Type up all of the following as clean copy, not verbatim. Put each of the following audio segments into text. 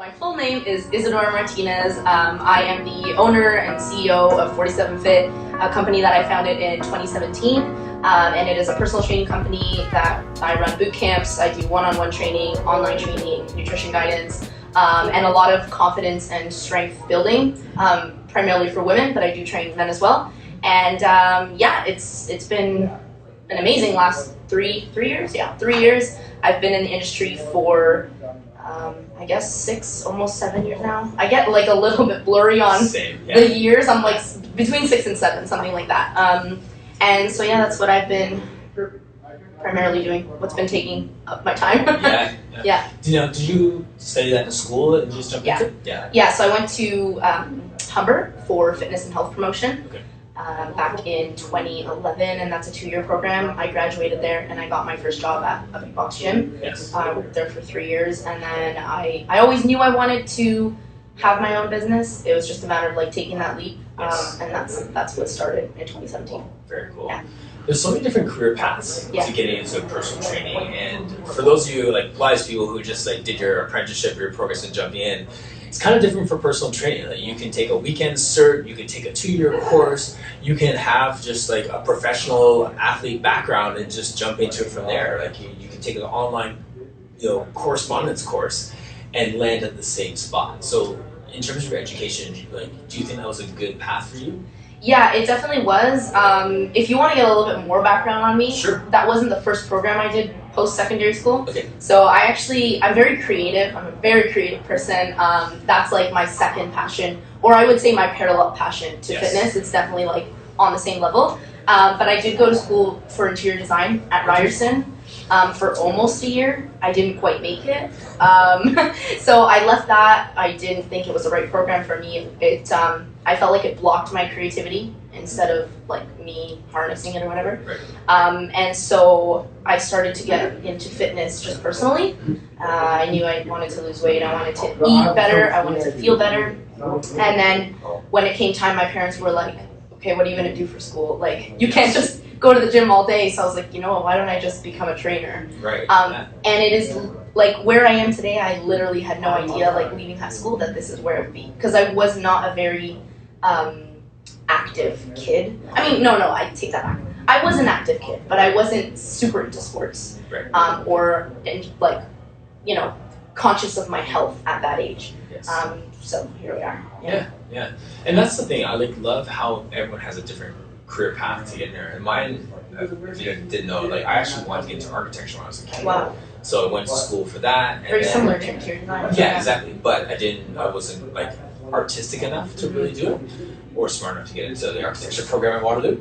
my full name is Isadora Martinez. I am the owner and CEO of 47 Fit, a company that I founded in 2017. And it is a personal training company that I run boot camps. I do one-on-one training, online training, nutrition guidance, and a lot of confidence and strength building, primarily for women, but I do train men as well. And yeah, it's been an amazing last 3 years. Yeah, 3 years. I've been in the industry for I guess 6, almost 7 years now. I get like a little bit blurry on the years. I'm like between 6 and 7, something like that. And so yeah, that's what I've been primarily doing. What's been taking up my time. Yeah. Did you study that in school and just jump into it? Yeah. So I went to Humber for fitness and health promotion. Okay. Back in 2011, and that's a 2-year program. I graduated there and I got my first job at a big box gym. Yes. I worked there for 3 years, and then I always knew I wanted to have my own business. It was just a matter of like taking that leap, and that's what started in 2017. Very cool. Yeah. There's so many different career paths to getting into personal training, and for those of you like wise people who just like did your apprenticeship or your progress and jumping in, it's kind of different for personal training. Like you can take a weekend cert, you can take a 2-year course, you can have just like a professional athlete background and just jump into it from there. Like you can take an online, correspondence course and land at the same spot. So in terms of your education, like, do you think that was a good path for you? Yeah, it definitely was. If you want to get a little bit more background on me, sure. That wasn't the first program I did post-secondary school. Okay. So I'm very creative. I'm a very creative person. That's like my second passion, or I would say my parallel passion to fitness. It's definitely like on the same level. But I did go to school for interior design at Ryerson for almost a year. I didn't quite make it. So I left that. I didn't think it was the right program for me. I felt like it blocked my creativity instead of like me harnessing it or whatever. Right. And so I started to get into fitness just personally. I knew I wanted to lose weight. I wanted to eat better. I wanted to feel better. And then when it came time, my parents were like, okay, what are you going to do for school? Like, you can't just go to the gym all day. So I was like, why don't I just become a trainer? Right. And it is like where I am today. I literally had no idea, like leaving high school, that this is where it would be, because I was not a very active kid. I mean, no, I take that back. I was an active kid, but I wasn't super into sports, or conscious of my health at that age. Yes. So here we are. Yeah. And that's the thing. I love how everyone has a different career path to get in there. And mine, if you didn't know, like I actually wanted to get into architecture when I was a kid. Wow. So I went to school for that. And very similar to interior design. Yeah, exactly. But I wasn't like artistic enough to really do it, or smart enough to get into the architecture program at Waterloo.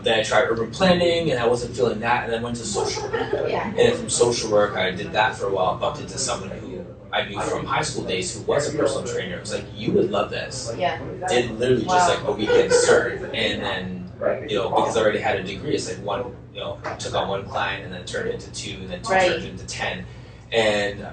Then I tried urban planning, and I wasn't feeling that, and then went to social work. Yeah. And then from social work, I did that for a while, bumped into someone who I knew from high school days who was a personal trainer. It was like, you would love this. Yeah. Did literally just like a weekend cert, and then, because I already had a degree, it's like one, took on one client, and then turned it into 2, and then 2 turned into 10. And,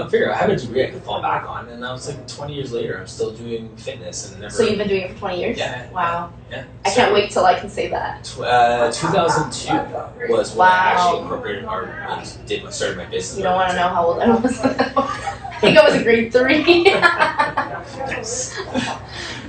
figure I have a degree I could fall back on, and I was like 20 years later, I'm still doing fitness. And So you've been doing it for 20 years? Yeah. Wow. Yeah. I can't wait till I can say that. 2002 was when I actually incorporated art and started my business. You don't want to know how old I was. I think I was in grade 3. Nice.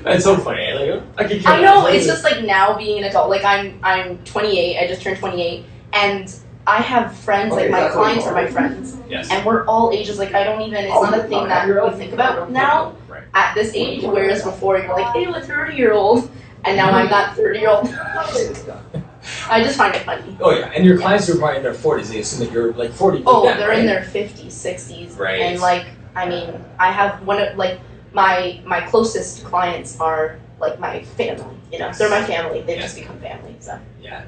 That's so funny. Like, I know, it's just like now being an adult. Like I'm 28, I just turned 28, and I have friends, like my clients are my friends. Yes. And we're all ages, like it's not a thing that we think about now at this age, whereas before you're like, hey, a 30-year-old, and now I'm that 30-year-old. I just find it funny. Oh yeah, and your clients are probably in their 40s, they assume that you're like 40. Oh, they're in their 50s, 60s. Right. And I have one of, my closest clients are like my family, they're my family. They've just become family, so. Yeah.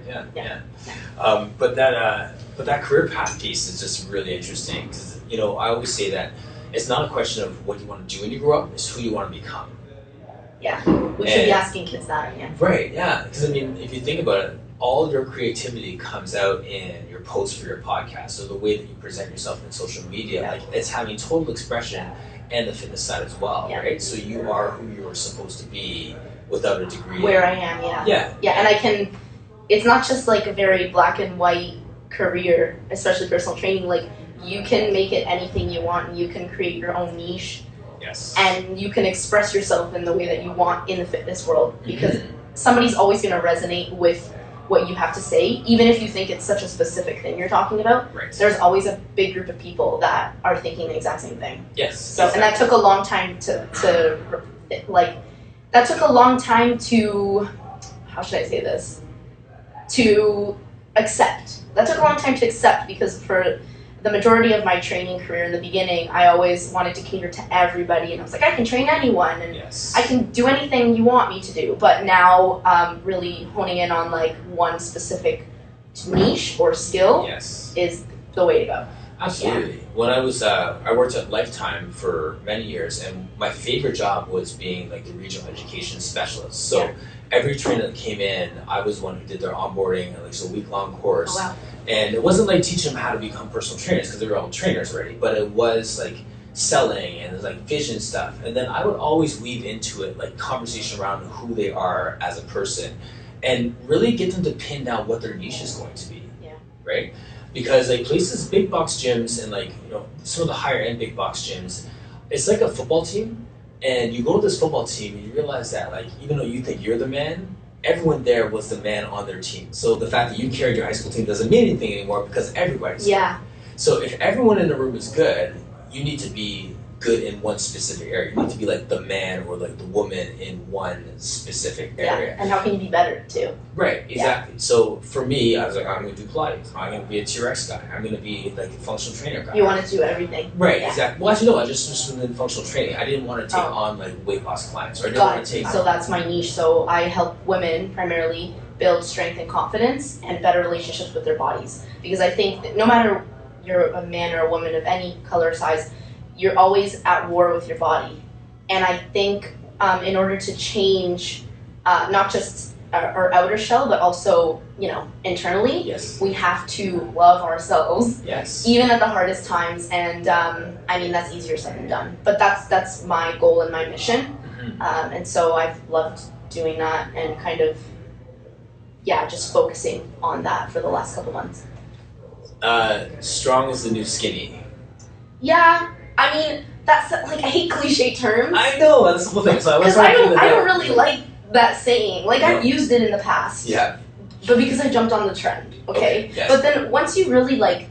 But that career path piece is just really interesting because, I always say that it's not a question of what you want to do when you grow up, it's who you want to become. Yeah, we should be asking kids that, yeah. Right, yeah, because if you think about it, all your creativity comes out in your posts for your podcast, so the way that you present yourself in social media, it's having total expression and the fitness side as well, right? So you are who you're supposed to be without a degree. Where I am, yeah. Yeah, and it's not just like a very black and white career, especially personal training. Like, you can make it anything you want, and you can create your own niche. Yes. and you can express yourself in the way that you want in the fitness world, because somebody's always going to resonate with what you have to say, even if you think it's such a specific thing you're talking about. Right. There's always a big group of people that are thinking the exact same thing. Yes. So, and that took a long time to how should I say this? To accept. That took a long time to accept, because for the majority of my training career in the beginning, I always wanted to cater to everybody, and I was like, I can train anyone, and I can do anything you want me to do. But now, really honing in on like one specific niche or skill is the way to go. Absolutely. Yeah. When I worked at Lifetime for many years, and my favorite job was being like the regional education specialist. So every trainer that came in, I was one who did their onboarding, like it's a week-long course. Oh, wow. And it wasn't like teaching them how to become personal trainers, because they were all trainers already, but it was like selling and like vision stuff. And then I would always weave into it like conversation around who they are as a person, and really get them to pin down what their niche is going to be. Yeah. Right? Because like places, big box gyms, and like, you know, some of the higher end big box gyms, it's like a football team, and you go to this football team and you realize that like, even though you think you're the man, everyone there was the man on their team. So the fact that you carried your high school team doesn't mean anything anymore, because everybody's good. So if everyone in the room is good, you need to be good in one specific area. You need to be like the man or like the woman in one specific area. Yeah, and how can you be better too? Right, exactly. So for me, I was like, I'm going to do Pilates. I'm going to be a T-Rex guy. I'm going to be like a functional trainer guy. You want to do everything. Right, exactly. Well, actually, no, I just in functional training. I didn't want to take on like weight loss clients, or I didn't want to take. So that's my niche. So I help women primarily build strength and confidence and better relationships with their bodies. Because I think that no matter you're a man or a woman of any color or size, you're always at war with your body. And I think in order to change not just our outer shell, but also, you know, internally, we have to love ourselves, even at the hardest times. And I mean, that's easier said than done, but that's my goal and my mission. And so I've loved doing that, and kind of, just focusing on that for the last couple months. Strong is the new skinny. Yeah, I mean, that's like, I hate cliche terms. I know, that's the whole thing. So I don't really like that saying. Like, I've used it in the past. Yeah. But because I jumped on the trend, okay? But then once you really like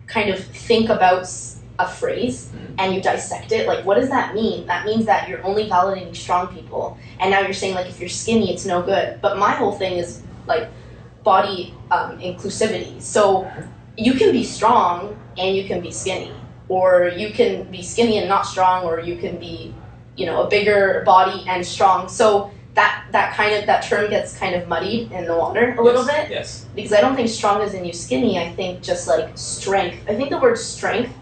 kind of think about a phrase and you dissect it, like, what does that mean? That means that you're only validating strong people, and now you're saying like, if you're skinny, it's no good. But my whole thing is like body inclusivity. So you can be strong and you can be skinny, or you can be skinny and not strong, or you can be, you know, a bigger body and strong. So that term gets kind of muddied in the water a little bit. Because I don't think strong is the new skinny. I think just like strength. I think the word strength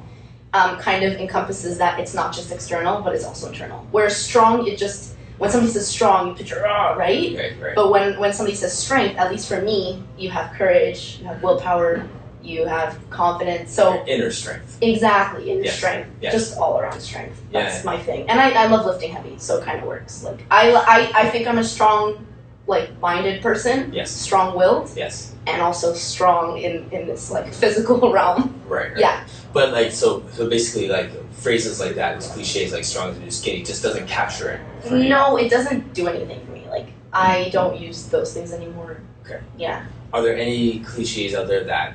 kind of encompasses that it's not just external, but it's also internal. Whereas strong, it just, when somebody says strong, you picture right? Right. But when somebody says strength, at least for me, you have courage, you have willpower, you have confidence. So inner strength. Exactly, inner strength. Just all around strength. That's my thing. And I love lifting heavy, so it kind of works. Like I think I'm a strong, like, minded person. Strong-willed. And also strong in this like physical realm. Right. Yeah. But like so basically, like, phrases like that, these cliches like strong is the new skinny, just doesn't capture it for you. No, it doesn't do anything for me. Like, I don't use those things anymore. Okay. Yeah. Are there any cliches out there that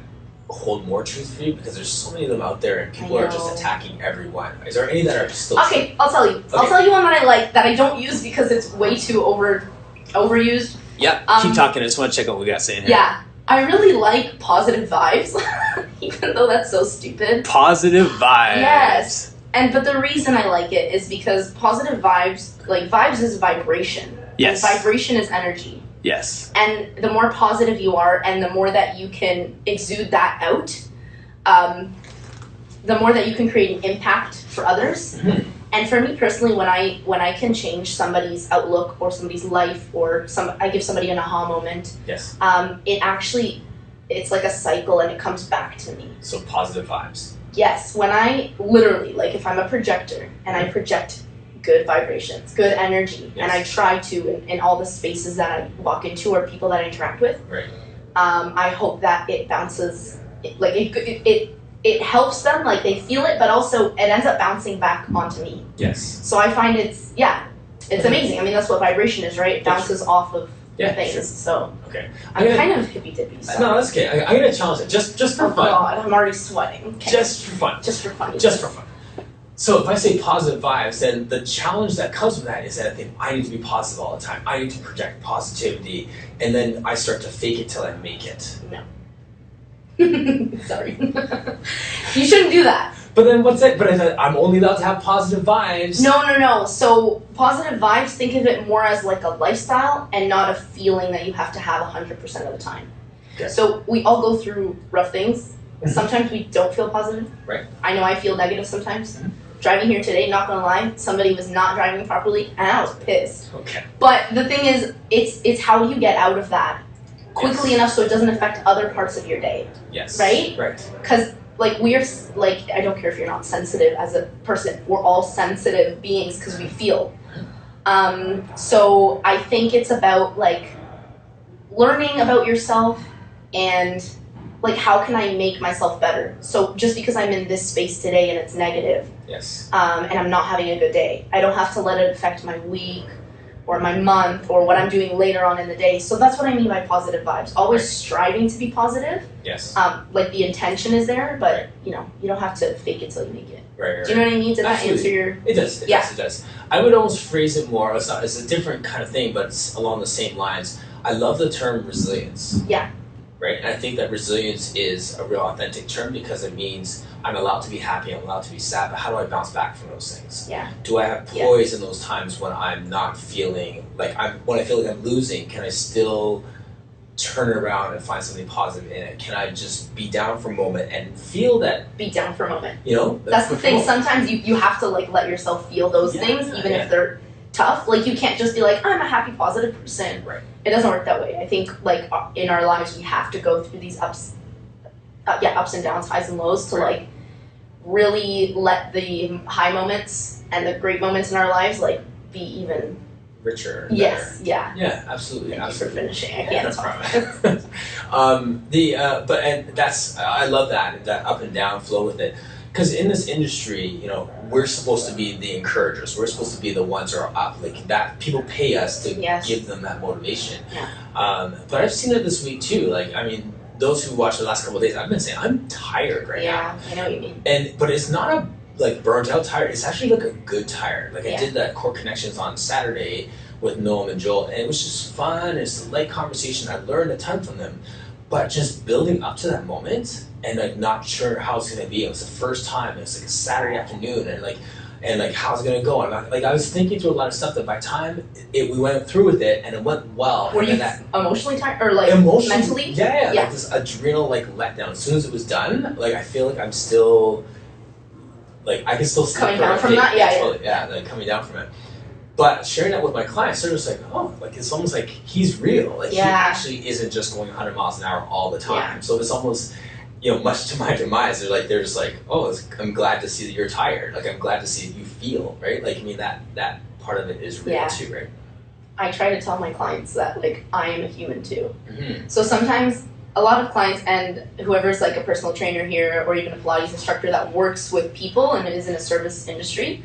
hold more truth for you? Because there's so many of them out there and people are just attacking everyone. Is there any that are still Okay, I'll tell you. Okay. I'll tell you one that I like that I don't use because it's way too overused. Yeah, keep talking. I just want to check out what we got saying here. Yeah. I really like positive vibes, even though that's so stupid. Positive vibes. Yes. But the reason I like it is because positive vibes, like, vibes is vibration. Yes. And vibration is energy. Yes. And the more positive you are, and the more that you can exude that out, the more that you can create an impact for others. And for me personally, when I can change somebody's outlook or somebody's life, or I give somebody an aha moment, it's like a cycle and it comes back to me. So positive vibes. Yes, when I literally, like, if I'm a projector and I project good vibrations, good energy, and I try to in all the spaces that I walk into or people that I interact with, I hope that it bounces, it it helps them, like they feel it, but also it ends up bouncing back onto me. Yes. So I find it's amazing. I mean, that's what vibration is, right? It bounces off of things. Sure. So okay, I'm kind of hippy dippy. So. No, that's okay. I'm gonna challenge it just for fun. Oh God, I'm already sweating. Okay. Just for fun. Just for fun. Just for fun. So if I say positive vibes, then the challenge that comes with that is that I think I need to be positive all the time. I need to project positivity, and then I start to fake it till I make it. No. Sorry. You shouldn't do that. But then what's it? But I'm only allowed to have positive vibes. No. So positive vibes, think of it more as like a lifestyle and not a feeling that you have to have 100% of the time. Okay. So we all go through rough things. Sometimes we don't feel positive. Right. I know I feel negative sometimes. Driving here today, not gonna lie, somebody was not driving properly and I was pissed. Okay. But the thing is, it's how you get out of that quickly enough so it doesn't affect other parts of your day. Yes. Right? Right. Because like we're like, I don't care if you're not sensitive as a person, we're all sensitive beings because we feel. So I think it's about like learning about yourself and like how can I make myself better. So just because I'm in this space today and it's negative, yes, and I'm not having a good day, I don't have to let it affect my week or my month or what I'm doing later on in the day. So that's what I mean by positive vibes. Always striving to be positive. Yes. Like the intention is there, but you know, you don't have to fake it till you make it. Right. Do you know what I mean? Did that Absolutely. answer your... It does. It does. I would almost phrase it more as a different kind of thing, but it's along the same lines. I love the term resilience. Yeah. Right? And I think that resilience is a real authentic term because it means I'm allowed to be happy, I'm allowed to be sad, but how do I bounce back from those things? Yeah. Do I have poise in those times when I'm not feeling like when I feel like I'm losing? Can I still turn it around and find something positive in it? Can I just be down for a moment and feel that? Be down for a moment. You know? That's the thing. Sometimes you have to like let yourself feel those things, even if they're tough. Like you can't just be like, I'm a happy, positive person. Right. It doesn't work that way. I think like in our lives we have to go through these ups and downs, highs and lows to like really let the high moments and the great moments in our lives like be even richer. Yes. Yeah. Yeah. Absolutely. Thank absolutely. you for finishing. I can't talk. But that's I love that up and down flow with it. Because in this industry, you know, we're supposed to be the encouragers. We're supposed to be the ones who are up, like that. People pay us to give them that motivation. Yeah. But I've seen it this week too. Like, I mean, those who watched the last couple of days, I've been saying I'm tired right now. Yeah, I know what you mean. But it's not a like burnt out tired. It's actually like a good tired. Like I did that Core Connections on Saturday with Noam and Joel, and it was just fun. It's a light conversation. I learned a ton from them. But just building up to that moment and like not sure how it's gonna be. It was the first time. It was like a Saturday afternoon, and like how's it gonna go? And I was thinking through a lot of stuff that by the time we went through with it and it went well. Were you emotionally tired or like mentally? Yeah. Like this adrenal like letdown. As soon as it was done, like I feel like I'm still like I can still sleep coming down from that. Yeah, like coming down from it. But sharing that with my clients, they're just like, oh, like it's almost like he's real. Like he actually isn't just going 100 miles an hour all the time. Yeah. So it's almost, you know, much to my demise. They're just like, oh, I'm glad to see that you're tired. Like I'm glad to see that you feel, right? Like I mean that part of it is real too, right? I try to tell my clients that like I am a human too. Mm-hmm. So sometimes a lot of clients and whoever's like a personal trainer here or even a Pilates instructor that works with people and is in a service industry.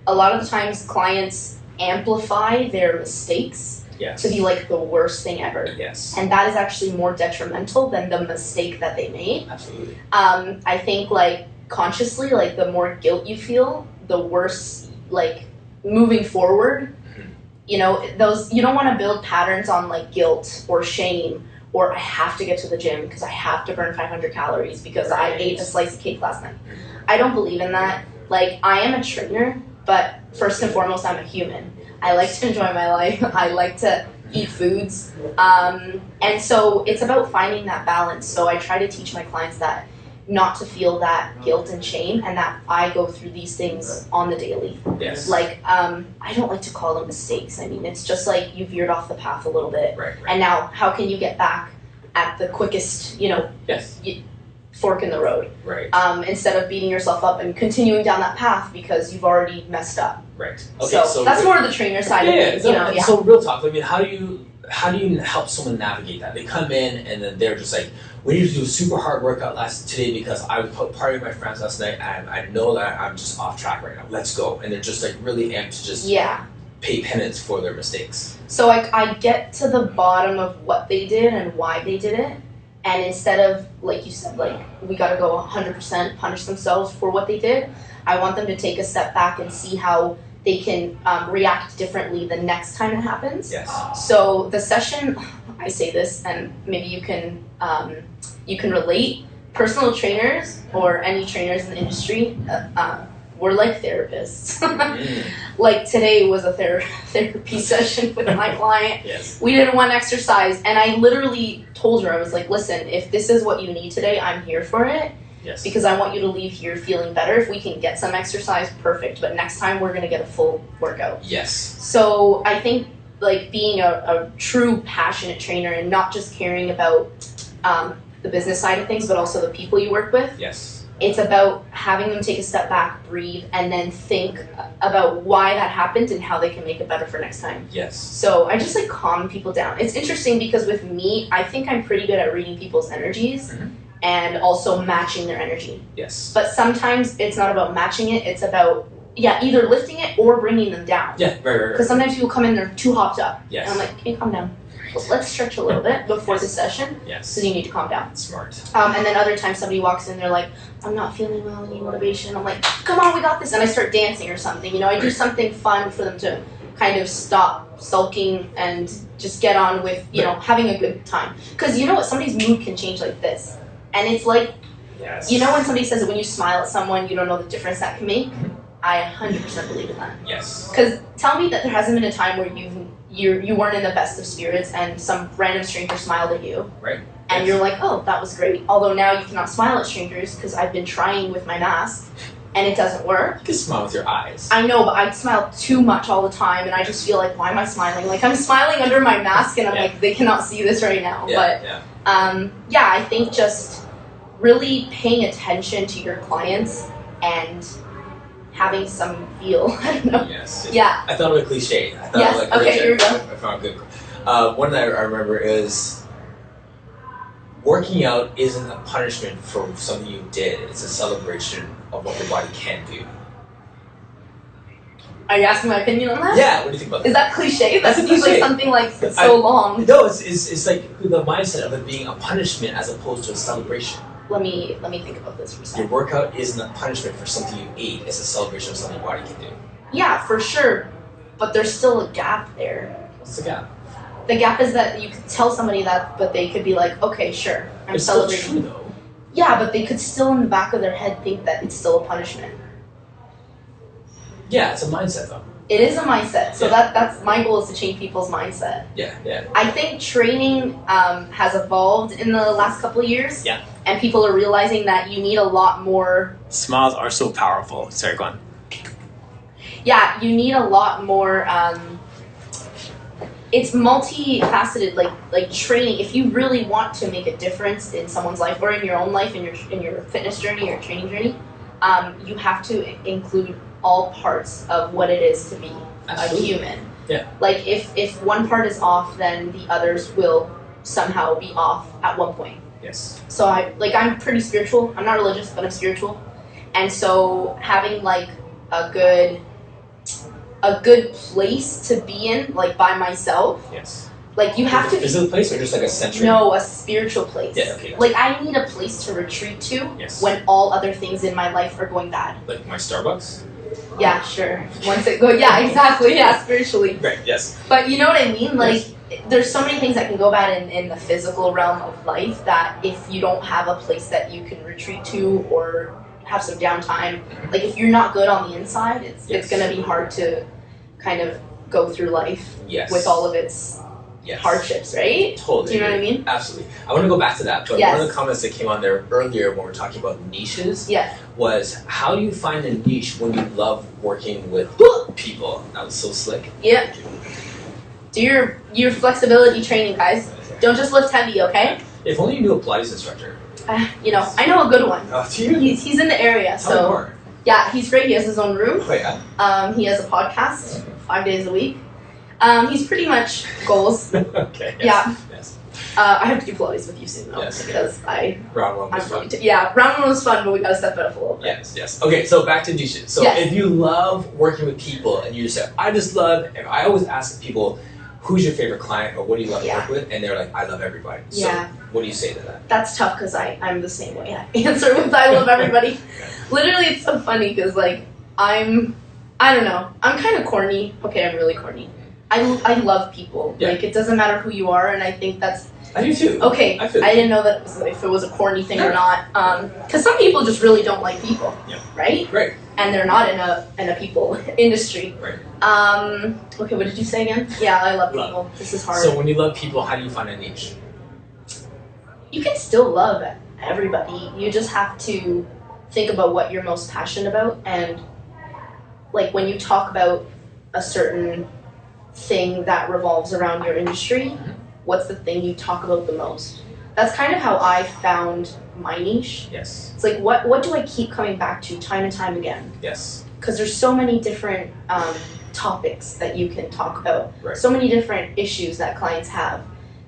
A lot of the times clients amplify their mistakes to be like the worst thing ever. Yes. And that is actually more detrimental than the mistake that they made. Absolutely. I think like consciously, like the more guilt you feel, the worse like moving forward. Mm-hmm. You know, you don't want to build patterns on like guilt or shame or I have to get to the gym because I have to burn 500 calories because I ate a slice of cake last night. Mm-hmm. I don't believe in that. Like I am a trainer, but first and foremost, I'm a human. I like to enjoy my life. I like to eat foods. And so it's about finding that balance. So I try to teach my clients that not to feel that guilt and shame and that I go through these things on the daily. Yes. Like, I don't like to call them mistakes. I mean, it's just like you veered off the path a little bit. Right. And now how can you get back at the quickest, you know, fork in the road, right? Instead of beating yourself up and continuing down that path because you've already messed up. Right. Okay. So that's more of the trainer side of things. You know, So real talk. I mean, how do you how do you help someone navigate that? They come in and then they're just like, we need to do a super hard workout today because I was partying with my friends last night and I know that I'm just off track right now. Let's go. And they're just like really amped to just pay penance for their mistakes. So I get to the bottom of what they did and why they did it. And instead of, like you said, like we got to go 100% punish themselves for what they did, I want them to take a step back and see how they can react differently the next time it happens. Yes. So the session, I say this, and maybe you can relate. Personal trainers or any trainers in the industry, we're like therapists. Like today was a therapy session with my client. Yes. We did one exercise, and I literally told her, I was like, listen, if this is what you need today, I'm here for it. Yes. Because I want you to leave here feeling better. If we can get some exercise, perfect. But next time we're going to get a full workout. Yes. So I think like being a true passionate trainer and not just caring about the business side of things, but also the people you work with. Yes. It's about having them take a step back, breathe, and then think about why that happened and how they can make it better for next time. Yes. So I just like calm people down. It's interesting because with me, I think I'm pretty good at reading people's energies. And also matching their energy. Yes. But sometimes it's not about matching it, it's about, either lifting it or bringing them down. Yeah, right. Because sometimes people come in, they're too hopped up. Yes. And I'm like, okay, calm down. Let's stretch a little bit before the session. Yes. Because you need to calm down. Smart. And then other times somebody walks in, they're like, I'm not feeling well, I need motivation. I'm like, come on, we got this. And I start dancing or something. I do something fun for them to kind of stop sulking and just get on with, having a good time. Because you know what, somebody's mood can change like this. And it's like, yes. when somebody says that when you smile at someone, you don't know the difference that can make? I 100% believe in that. Yes. Because tell me that there hasn't been a time where you weren't in the best of spirits and some random stranger smiled at you. Right. And you're like, oh, that was great. Although now you cannot smile at strangers because I've been trying with my mask and it doesn't work. You can smile with your eyes. I know, but I smile too much all the time and I just feel like, why am I smiling? Like I'm smiling under my mask and I'm like, they cannot see this right now. I think just really paying attention to your clients and having some feel. I don't know. Yes. Yeah. I thought of a cliche. Okay, here we go. I found a good. One that I remember is working out isn't a punishment for something you did. It's a celebration of what your body can do. Are you asking my opinion on that? Yeah. What do you think about that? Is that cliche? That's That a seems like cliche. something like so long. No, it's like the mindset of it being a punishment as opposed to a celebration. Let me think about this for a Your second. workout isn't a punishment for something you ate. It's a celebration of something your body can do. Yeah, for sure. But there's still a gap there. What's the gap? The gap is that you could tell somebody that, but they could be like, okay, sure, I'm It's still celebrating. true though. Yeah, but they could still in the back of their head think that it's still a punishment. Yeah, it's a mindset though. It is a mindset. So Yeah. that's my goal is to change people's mindset. Yeah. I think training has evolved in the last couple of years. Yeah. And people are realizing that you need a lot more. Smiles are so powerful. Sorry, go on. Yeah, you need a lot more. It's multifaceted. Like training. If you really want to make a difference in someone's life or in your own life, in your fitness journey or training journey, you have to include all parts of what it is to be Absolutely. a human. Yeah. Like if one part is off, then the others will somehow be off at one point. Yes. So I'm pretty spiritual. I'm not religious, but I'm spiritual. And so having like a good place to be in, like by myself. Yes. Like you have to. Is it a place or just like a century? No, a spiritual place. Yeah, okay. Like I need a place to retreat to Yes. when all other things in my life are going bad. Like my Starbucks? Yeah, sure. Once it goes, yeah, exactly. Yeah, spiritually. Right, yes. But you know what I mean? Like, there's so many things that can go bad in the physical realm of life that if you don't have a place that you can retreat to or have some downtime, like if you're not good on the inside, it's going to be hard to kind of go through life with all of its hardships, right? Totally. Do you know what I mean? Absolutely. I want to go back to that, but Yes. one of the comments that came on there earlier when we were talking about niches was how do you find a niche when you love working with people? That was so slick. Yeah. Do your flexibility training, guys. Don't just lift heavy, okay? If only you knew a Pilates instructor. I know a good one. Do you? He's in the area, Tell me so more. yeah, he's great. He has his own room. Oh, yeah. He has a podcast 5 days a week. He's pretty much goals. Okay. Yes, Yeah. Yes. I have to do Pilates with you soon though, Yes. because Round one was fun. round one was fun, but we gotta step it up a little bit. Yes. Yes. Okay. So back to dishes. So Yes. if you love working with people, and you say, I always ask people, who's your favorite client, or what do you love to work with, and they're like, I love everybody. So what do you say to that? That's tough because I'm the same way. I answer with I love everybody. Literally, it's so funny because like I don't know. I'm kind of corny. Okay, I'm really corny. I love people. Yeah. Like it doesn't matter who you are, and I think that's. I do too. Okay, I didn't know that if it was a corny thing or not. Because some people just really don't like people. Yeah. Right. Right. And they're not in a people industry. Right. Okay, what did you say again? Yeah, I love people. This is hard. So when you love people, how do you find a niche? You can still love everybody. You just have to think about what you're most passionate about, and like when you talk about a certain thing that revolves around your industry, what's the thing you talk about the most? That's kind of how I found my niche. Yes. It's like what do I keep coming back to time and time again? Yes. Because there's so many different topics that you can talk about, Right. so many different issues that clients have,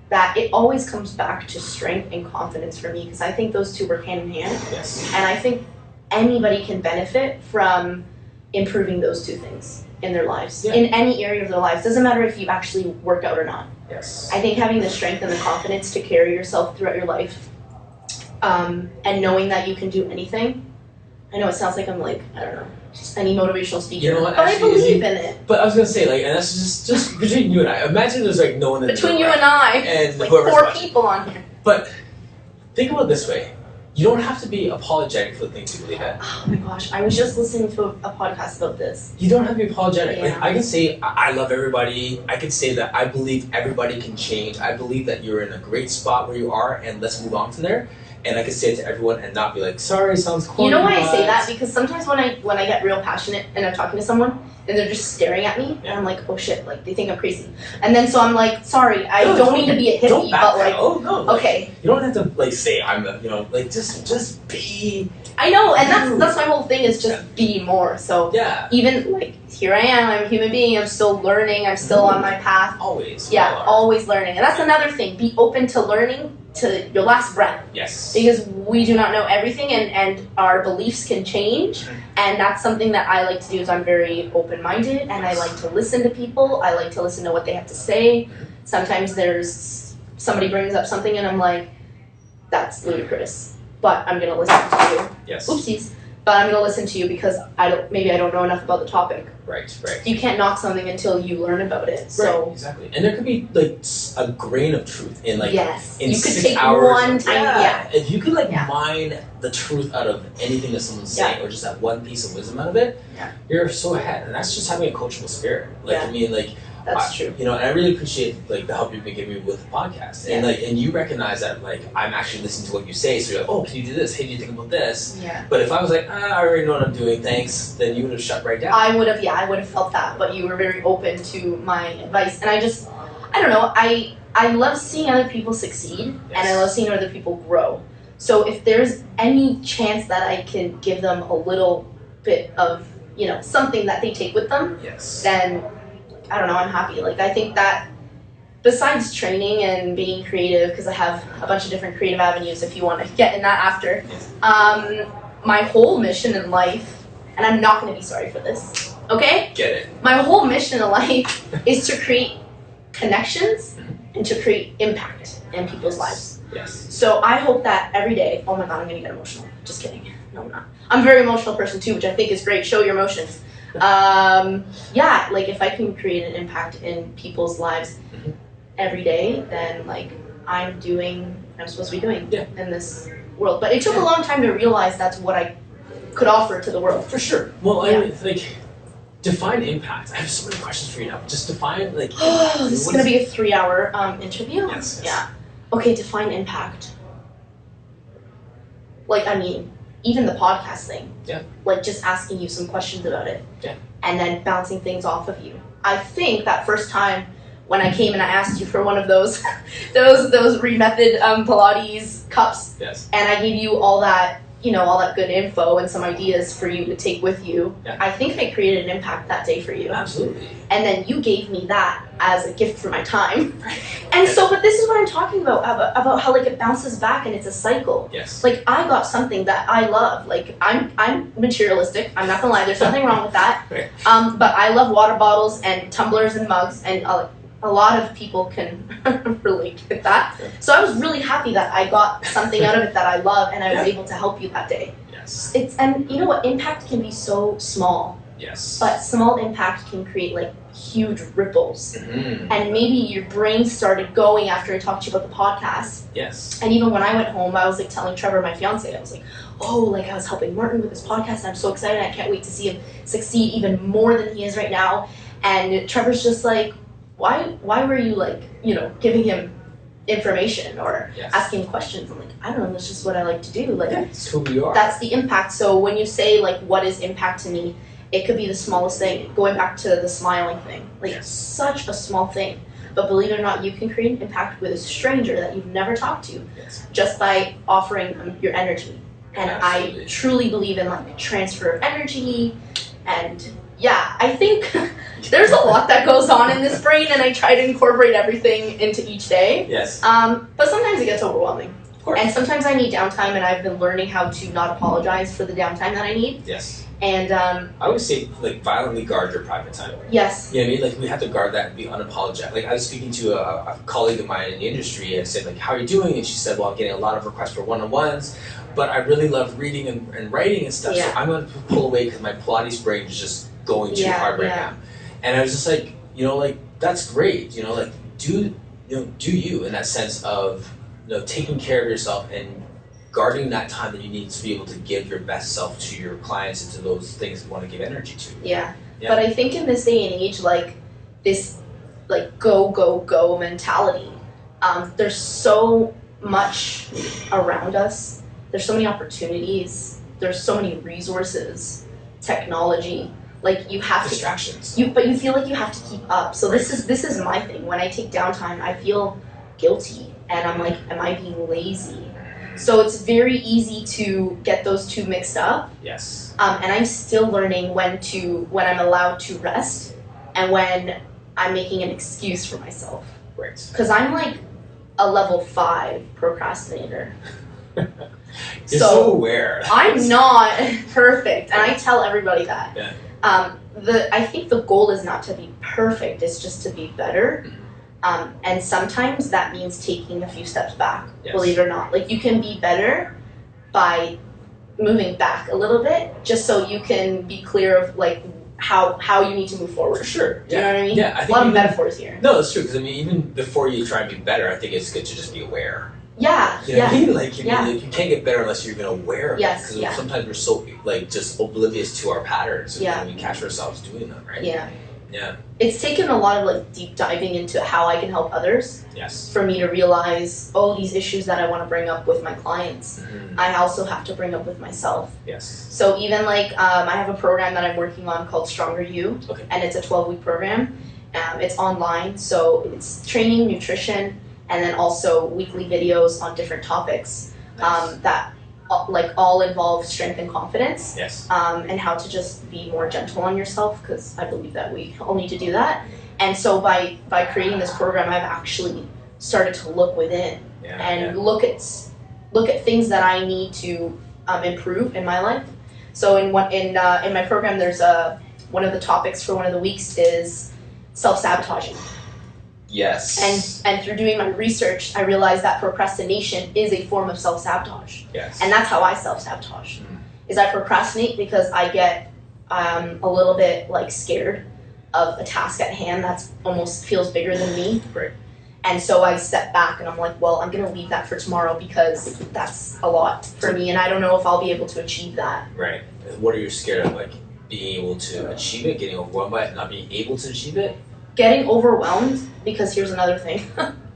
that it always comes back to strength and confidence for me, because I think those two work hand in hand. Yes. And I think anybody can benefit from improving those two things in their lives, in any area of their lives. Doesn't matter if you actually work out or not. Yes. I think having the strength and the confidence to carry yourself throughout your life, and knowing that you can do anything. I know it sounds like I'm like, I don't know, just any motivational speaker, You know what, but actually, I believe in it. But I was gonna say, like, and that's just between you and I. Imagine there's like no one in Between the you room, and I, and like whoever's 4 watching. people on here. But think about it this way: you don't have to be apologetic for the things you believe in. Oh my gosh, I was just listening to a podcast about this. You don't have to be apologetic. Like, Yeah. I can say I love everybody. I can say that I believe everybody can change. I believe that you're in a great spot where you are, and let's move on from there. And I can say it to everyone and not be like, sorry, sounds corny. You know why I say but-" that? Because sometimes when I get real passionate and I'm talking to someone and they're just staring at me, and I'm like, oh shit, like they think I'm crazy. And then so I'm like, sorry, I don't mean to be a Don't hippie, back but like, down. Oh no. Like, okay. you don't have to like say I'm the, like just be. I know, and that's my whole thing is just be more. So Yeah. even like here I am, I'm a human being, I'm still learning, I'm still on my path. Always. Yeah, All are. always learning. And that's another thing. Be open to learning to your last breath. Yes. Because we do not know everything, and our beliefs can change. And that's something that I like to do is I'm very open-minded, and I like to listen to people. I like to listen to what they have to say. Sometimes there's somebody brings up something and I'm like, that's ludicrous, but I'm gonna listen to you. Yes. Oopsies. But I'm gonna listen to you because maybe I don't know enough about the topic. Right. Right. You can't knock something until you learn about it. So Right, exactly. And there could be like a grain of truth in like yes, in you could 6 take hours. one tiny If you could like Yeah. mine the truth out of anything that someone's saying, or just that one piece of wisdom out of it, you're so ahead. And that's just having a coachable spirit. Like I mean, like That's true. And I really appreciate like the help you've been giving me with the podcast, and like, and you recognize that like I'm actually listening to what you say. So you're like, oh, can you do this? Hey, do you think about this? Yeah. But if I was like, I already know what I'm doing, thanks, then you would have shut right down. I would have felt that, but you were very open to my advice, and I don't know, I love seeing other people succeed, and I love seeing other people grow. So if there's any chance that I can give them a little bit of, something that they take with them, then I don't know, I'm happy. Like I think that besides training and being creative, because I have a bunch of different creative avenues if you want to get in that after, my whole mission in life, and I'm not going to be sorry for this, okay? Get it. My whole mission in life is to create connections and to create impact in people's lives. Yes. So I hope that every day, oh my god, I'm going to get emotional. Just kidding. No, I'm not. I'm a very emotional person too, which I think is great. Show your emotions. Like if I can create an impact in people's lives every day, then like I'm doing what I'm supposed to be doing in this world. But it took a long time to realize that's what I could offer to the world. For sure. Well, I mean, like, define impact. I have so many questions for you now. Just define like. Oh, this is gonna be a 3-hour interview. Yes. Yeah. Okay, define impact. Like, I mean, even the podcast thing. Yeah. Like, just asking you some questions about it. Yeah. And then bouncing things off of you. I think that first time when I came and I asked you for one of those those remethod Pilates cups. Yes. And I gave you all that all that good info and some ideas for you to take with you. Yeah. I think I created an impact that day for you. Absolutely. And then you gave me that as a gift for my time. And so, but this is what I'm talking about how like it bounces back and it's a cycle. Yes. Like I got something that I love. Like I'm materialistic. I'm not gonna lie. There's nothing wrong with that. Right. But I love water bottles and tumblers and mugs, and a lot of people can relate with that. Yeah. So I was really happy that I got something out of it that I love, and I was Yeah. able to help you that day. Yes. And you know what? Impact can be so small, Yes. but small impact can create like huge ripples. Mm-hmm. And maybe your brain started going after I talked to you about the podcast. Yes. And even when I went home, I was like telling Trevor, my fiance, I was like, oh, like I was helping Martin with his podcast, and I'm so excited. I can't wait to see him succeed even more than he is right now. And Trevor's just like, why were you like, giving him information or Yes. asking questions? I'm like, I don't know, that's just what I like to do. Like, Yeah, it's who you are. that's the impact. So when you say like, what is impact to me? It could be the smallest thing. Going back to the smiling thing, like Yes. such a small thing. But believe it or not, you can create an impact with a stranger that you've never talked to Yes. just by offering them your energy. And Absolutely. I truly believe in like transfer of energy. And yeah, I think there's a lot that goes on in this brain, and I try to incorporate everything into each day. Yes. But sometimes it gets overwhelming. Of course. And sometimes I need downtime, and I've been learning how to not apologize for the downtime that I need. Yes. And I always say, like, violently guard your private time. yes, You know what I mean? Like, we have to guard that and be unapologetic. Like, I was speaking to a colleague of mine in the industry, and I said, like, how are you doing? And she said, well, I'm getting a lot of requests for one-on-ones, but I really love reading and writing and stuff, Yeah. so I'm going to pull away because my Pilates brain is just going too hard right now. And I was just like, like, that's great, like, do you in that sense of, taking care of yourself and guarding that time that you need to be able to give your best self to your clients and to those things you want to give energy to. yeah. Yeah. But I think in this day and age, like this, like go mentality. There's so much around us. There's so many opportunities. There's so many resources, technology. Like you have Distractions. but you feel like you have to keep up. So this is my thing. When I take downtime, I feel guilty, and I'm like, am I being lazy? So it's very easy to get those two mixed up. Yes. And I'm still learning when I'm allowed to rest and when I'm making an excuse for myself. Right. Because I'm like a level 5 procrastinator. You're so aware. I'm not perfect, and I tell everybody that. Yeah. I think the goal is not to be perfect, it's just to be better. And sometimes that means taking a few steps back, Yes. believe it or not. Like you can be better by moving back a little bit, just so you can be clear of like how you need to move forward. For sure. Do you know what I mean? Yeah, I A think lot of even- metaphors here. No, that's true, because I mean, even before you try and be better, I think it's good to just be aware. Yeah, You know what I yeah. mean? Like, Yeah. like, you can't get better unless you're even aware of it. Yes, Because yeah. sometimes we're so, like, just oblivious to our patterns. Yeah. And we catch ourselves doing them, right? Yeah. Yeah. It's taken a lot of like deep diving into how I can help others Yes. for me to realize, these issues that I want to bring up with my clients, Mhm. I also have to bring up with myself. Yes. So even like I have a program that I'm working on called Stronger You, Okay. and it's a 12-week program. It's online, so it's training, nutrition, and then also weekly videos on different topics Nice. that all involve strength and confidence, Yes. and how to just be more gentle on yourself, because I believe that we all need to do that. And so by creating this program, I've actually started to look within Yeah. and look at things that I need to improve in my life. So in my program, there's one of the topics for one of the weeks is self-sabotaging. Yes. And through doing my research, I realized that procrastination is a form of self-sabotage. Yes. And that's how I self-sabotage. Mhm. Is I procrastinate because I get a little bit like scared of a task at hand that's almost feels bigger than me. Right. And so I step back and I'm like, well, I'm gonna leave that for tomorrow because that's a lot for me, and I don't know if I'll be able to achieve that. Right. What are you scared of? Like, being able to achieve it, getting overwhelmed by it, not being able to achieve it? Getting overwhelmed, because here's another thing.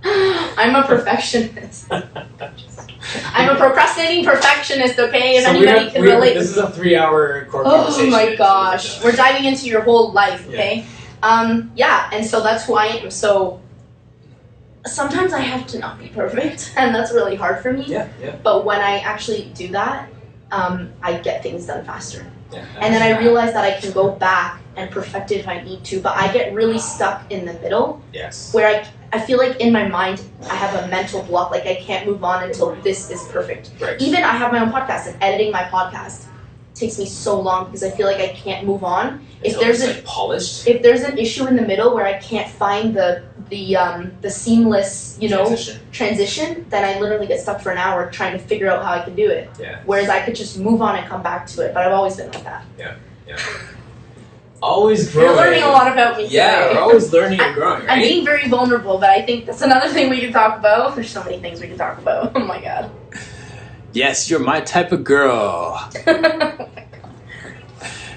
I'm a perfectionist. I'm a procrastinating perfectionist, okay? If anybody can relate. This is a 3-hour core Oh conversation. my gosh. We're diving into your whole life, okay? Yeah, and so that's who I am. So sometimes I have to not be perfect, and that's really hard for me. Yeah, yeah. But when I actually do that, I get things done faster. Yeah, and then I realize that I can go back and perfect it if I need to, but I get really stuck in the middle. Yes. Where I feel like in my mind I have a mental block, like I can't move on until this is perfect. Right. Even I have my own podcast, and editing my podcast takes me so long because I feel like I can't move on. If there's polished. If there's an issue in the middle where I can't find the seamless, transition, then I literally get stuck for an hour trying to figure out how I can do it. Yeah. Whereas I could just move on and come back to it, but I've always been like that. Yeah. Always growing. You're learning a lot about me today. Yeah, we're always learning and growing, right? I'm being very vulnerable, but I think that's another thing we can talk about. There's so many things we can talk about. Oh my god. Yes, you're my type of girl.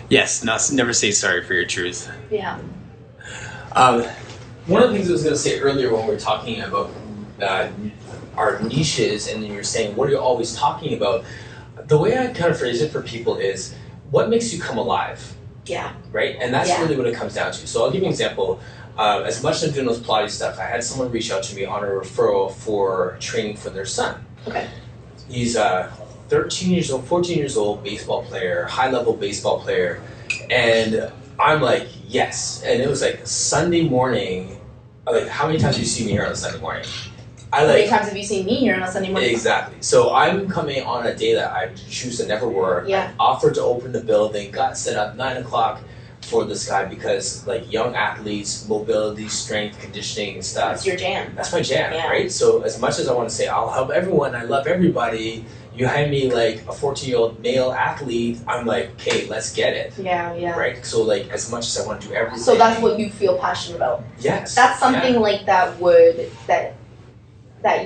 Yes, never say sorry for your truth. Yeah. One of the things I was going to say earlier when we were talking about our niches, and then you're saying, what are you always talking about? The way I kind of phrase it for people is, what makes you come alive? Yeah. Right? And that's really what it comes down to. So I'll give you an example. As much as I'm doing those Pilates stuff, I had someone reach out to me on a referral for training for their son. Okay. He's 13 years old, 14 years old, baseball player, high-level baseball player. And I'm like, yes. And it was like Sunday morning. Like, how many times do you see me here on a Sunday morning? How many times have you seen me here on a Sunday morning? Exactly. So I'm coming on a day that I choose to never work. Yeah. I offered to open the building, got set up 9 o'clock for this guy because, like, young athletes, mobility, strength, conditioning and stuff. That's your jam. That's my jam, right? So as much as I want to say, I'll help everyone, I love everybody, you hand me, like, a 14-year-old male athlete, I'm like, okay, let's get it. Yeah. Right? So, like, as much as I want to do everything. So that's what you feel passionate about? Yes. That's something like that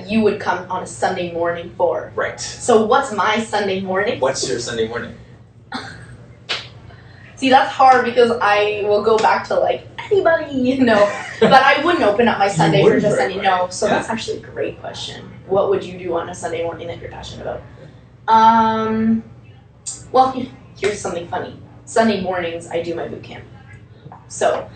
you would come on a Sunday morning for. Right. So what's my Sunday morning? What's your Sunday morning? See, that's hard because I will go back to like anybody, but I wouldn't open up my Sunday for just any no. So that's actually a great question. What would you do on a Sunday morning that you're passionate about? Well, here's something funny. Sunday mornings, I do my boot camp. So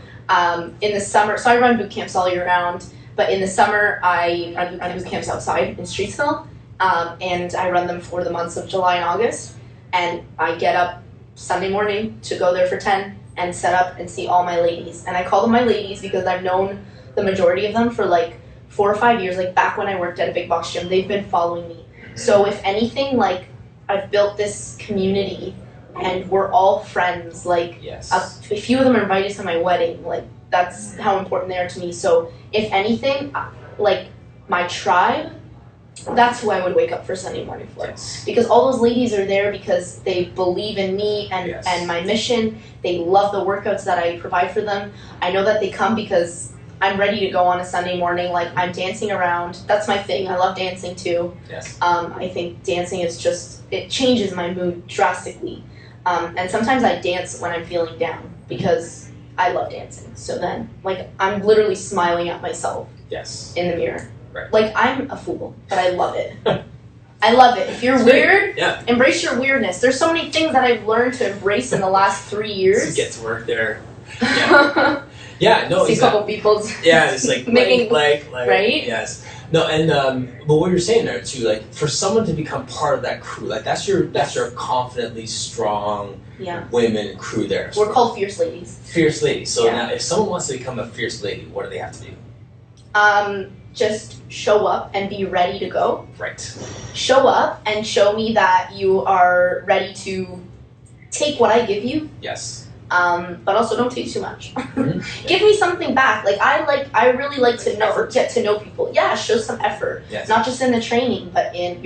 in the summer, so I run boot camps all year round. But in the summer, I run boot camps outside in Streetsville, and I run them for the months of July and August. And I get up Sunday morning to go there for 10 and set up and see all my ladies. And I call them my ladies because I've known the majority of them for like 4 or 5 years. Like back when I worked at a big box gym, they've been following me. So if anything, like I've built this community and we're all friends. Like a few of them are invited to my wedding. Like that's how important they are to me. So if anything, like my tribe, that's who I would wake up for Sunday morning for. Yes. Because all those ladies are there because they believe in me and my mission. They love the workouts that I provide for them. I know that they come because I'm ready to go on a Sunday morning. Like I'm dancing around. That's my thing. I love dancing too. Yes. I think dancing is just, it changes my mood drastically. And sometimes I dance when I'm feeling down because I love dancing. So then, like, I'm literally smiling at myself in the mirror. Right. Like, I'm a fool, but I love it. I love it. If you're weird, embrace your weirdness. There's so many things that I've learned to embrace in the last 3 years. Get to work there. Yeah. Yeah, no, see a couple people's it's like making like right. Yes, no, and but what you're saying there too, like for someone to become part of that crew, like that's your confidently strong women crew there. We're called fierce ladies. Fierce ladies. So now, if someone wants to become a fierce lady, what do they have to do? Just show up and be ready to go. Right. Show up and show me that you are ready to take what I give you. Yes. But also don't take too much. Give me something back. Like I really like to get to know people. Yeah, show some effort. Yes. Not just in the training, but in